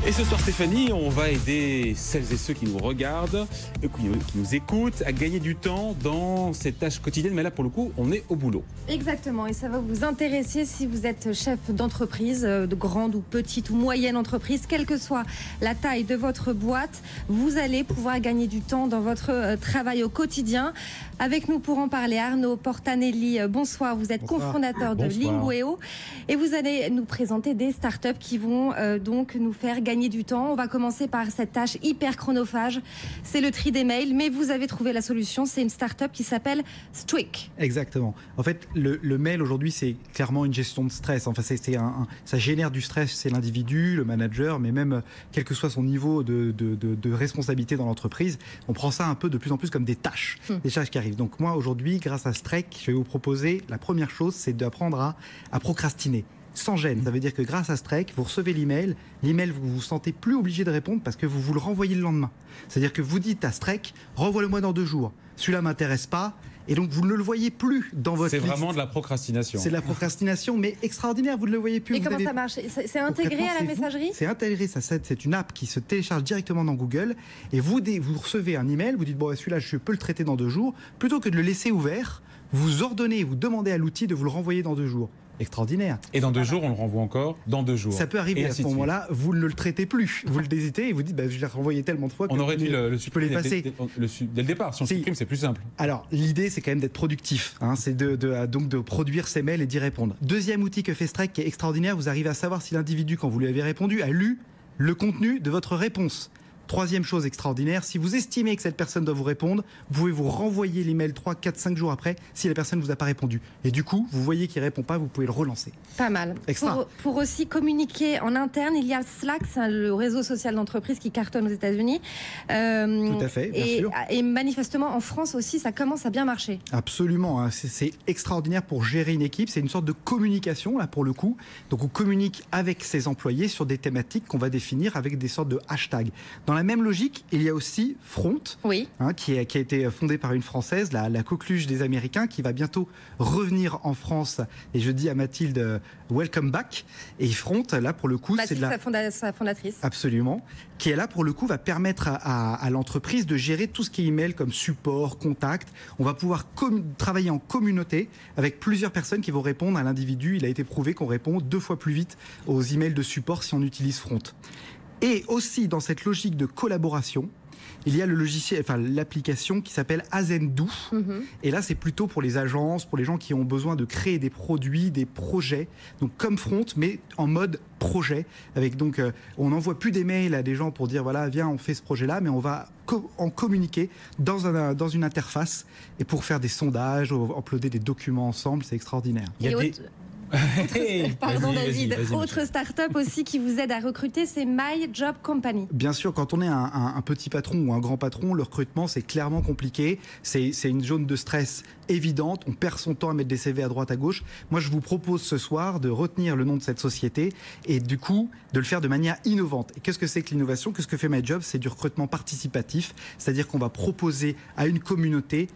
Et ce soir, Stéphanie, on va aider celles et ceux qui nous regardent, qui nous écoutent, à gagner du temps dans ces tâches quotidiennes. Mais là, pour le coup, on est au boulot. Exactement, et ça va vous intéresser si vous êtes chef d'entreprise, de grande ou petite ou moyenne entreprise, quelle que soit la taille de votre boîte, vous allez pouvoir gagner du temps dans votre travail au quotidien. Avec nous pour en parler, Arnaud Portanelli, bonsoir, vous êtes cofondateur de Lingueo et vous allez nous présenter des startups qui vont donc nous faire gagner du temps. On va commencer par cette tâche hyper chronophage, c'est le tri des mails, mais vous avez trouvé la solution, c'est une startup qui s'appelle Streak. Exactement. En fait, le mail aujourd'hui, c'est clairement une gestion de stress. Enfin, ça génère du stress, c'est l'individu, le manager, mais même quel que soit son niveau de responsabilité dans l'entreprise, on prend ça un peu de plus en plus comme des tâches qui arrivent. Donc moi, aujourd'hui, grâce à Streak, je vais vous proposer, la première chose, c'est d'apprendre à procrastiner. Sans gêne, ça veut dire que grâce à Streak, vous recevez l'email, vous vous sentez plus obligé de répondre parce que vous le renvoyez le lendemain. C'est-à-dire que vous dites à Streak, renvoie-le-moi dans 2 jours. Celui-là m'intéresse pas, et donc vous ne le voyez plus dans votre liste. C'est vraiment de la procrastination. C'est de la procrastination, mais extraordinaire, vous ne le voyez plus. Et comment ça marche? C'est intégré à la messagerie? C'est intégré, c'est une app qui se télécharge directement dans Google, et vous recevez un email, vous dites, bon, celui-là, je peux le traiter dans 2 jours, plutôt que de le laisser ouvert, vous ordonnez, vous demandez à l'outil de vous le renvoyer dans 2 jours. Extraordinaire. Et dans 2 jours, on le renvoie encore dans 2 jours. Ça peut arriver à ce moment-là, vous ne le traitez plus. Vous le hésitez et vous dites, je l'ai renvoyé tellement de fois que on aurait dû le supprimer dès le départ. Si on le supprime, c'est plus simple. Alors, l'idée, c'est quand même d'être productif. C'est donc de produire ses mails et d'y répondre. Deuxième outil que fait Streak qui est extraordinaire, vous arrivez à savoir si l'individu, quand vous lui avez répondu, a lu le contenu de votre réponse. Troisième chose extraordinaire, si vous estimez que cette personne doit vous répondre, vous pouvez vous renvoyer l'email 3, 4, 5 jours après si la personne ne vous a pas répondu. Et du coup, vous voyez qu'il ne répond pas, vous pouvez le relancer. Pas mal. Pour aussi communiquer en interne, il y a Slack, c'est le réseau social d'entreprise qui cartonne aux États-Unis. Tout à fait, bien sûr. Et manifestement, en France aussi, ça commence à bien marcher. Absolument. C'est extraordinaire pour gérer une équipe. C'est une sorte de communication, là, pour le coup. Donc, on communique avec ses employés sur des thématiques qu'on va définir avec des sortes de hashtags. Dans la même logique, il y a aussi Front, qui a été fondée par une Française, la coqueluche des Américains, qui va bientôt revenir en France. Et je dis à Mathilde, welcome back. Et Front, là, pour le coup, Mathilde, sa fondatrice. Absolument. Qui est là, pour le coup, va permettre à l'entreprise de gérer tout ce qui est email comme support, contact. On va pouvoir travailler en communauté avec plusieurs personnes qui vont répondre à l'individu. Il a été prouvé qu'on répond 2 fois plus vite aux emails de support si on utilise Front. Et aussi, dans cette logique de collaboration, il y a l'application qui s'appelle Azendu. Et là, c'est plutôt pour les agences, pour les gens qui ont besoin de créer des produits, des projets. Donc, comme Front, mais en mode projet. On n'envoie plus des mails à des gens pour dire, voilà, viens, on fait ce projet-là, mais on va en communiquer dans une interface et pour faire des sondages, uploader des documents ensemble. C'est extraordinaire. Pardon David, autre start-up aussi qui vous aide à recruter, c'est My Job Company. Bien sûr, quand on est un petit patron ou un grand patron, le recrutement c'est clairement compliqué, c'est une zone de stress évidente, on perd son temps à mettre des CV à droite à gauche. Moi je vous propose ce soir de retenir le nom de cette société et du coup de le faire de manière innovante. Et qu'est-ce que c'est que l'innovation? Qu'est-ce que fait My Job? C'est du recrutement participatif, c'est-à-dire qu'on va proposer à une communauté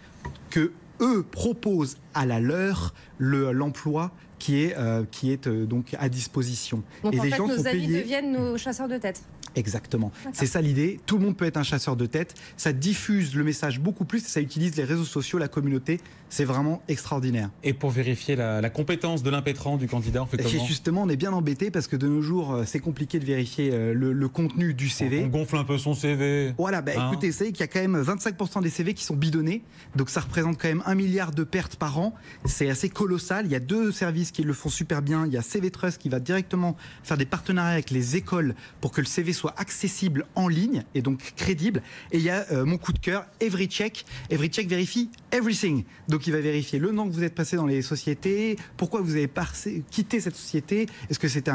que eux proposent à la leur l'emploi qui est donc à disposition. Donc en fait, nos amis deviennent nos chasseurs de tête. Exactement. C'est ça l'idée. Tout le monde peut être un chasseur de tête. Ça diffuse le message beaucoup plus. Ça utilise les réseaux sociaux, la communauté. C'est vraiment extraordinaire. Et pour vérifier la compétence de l'impétrant du candidat, on fait comment? Et justement, on est bien embêté parce que de nos jours, c'est compliqué de vérifier le contenu du CV. On gonfle un peu son CV. Voilà, écoutez, c'est qu'il y a quand même 25% des CV qui sont bidonnés. Donc ça représente quand même 1 milliard de pertes par an. C'est assez colossal. Il y a 2 services qui le font super bien. Il y a CV Trust qui va directement faire des partenariats avec les écoles pour que le CV soit accessible en ligne et donc crédible. Et il y a mon coup de cœur, EveryCheck. EveryCheck vérifie everything. Donc il va vérifier le nom que vous êtes passé dans les sociétés, pourquoi vous avez quitté cette société, est-ce que c'était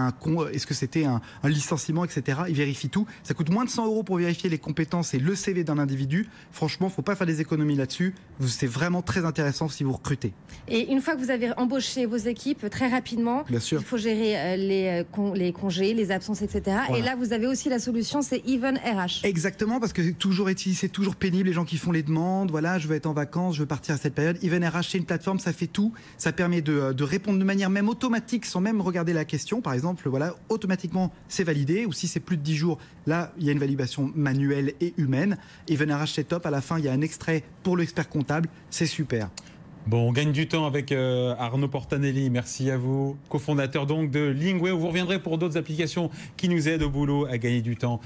un licenciement, etc. Il vérifie tout. Ça coûte moins de 100 € pour vérifier les compétences et le CV d'un individu. Franchement, il ne faut pas faire des économies là-dessus. C'est vraiment très intéressant si vous recrutez. Et une fois que vous avez embauché vos équipes, très rapidement, il faut gérer les congés, les absences, etc. Voilà. Et là, vous avez aussi la la solution, c'est Even RH. Exactement, parce que c'est toujours pénible, les gens qui font les demandes, voilà, je veux être en vacances, je veux partir à cette période. Even RH, c'est une plateforme, ça fait tout, ça permet de répondre de manière même automatique, sans même regarder la question, par exemple, voilà, automatiquement c'est validé, ou si c'est plus de 10 jours, là, il y a une validation manuelle et humaine. Even RH, c'est top, à la fin, il y a un extrait pour l'expert comptable, c'est super. Bon, on gagne du temps avec Arnaud Portanelli. Merci à vous, cofondateur donc de Lingway. Vous reviendrez pour d'autres applications qui nous aident au boulot à gagner du temps.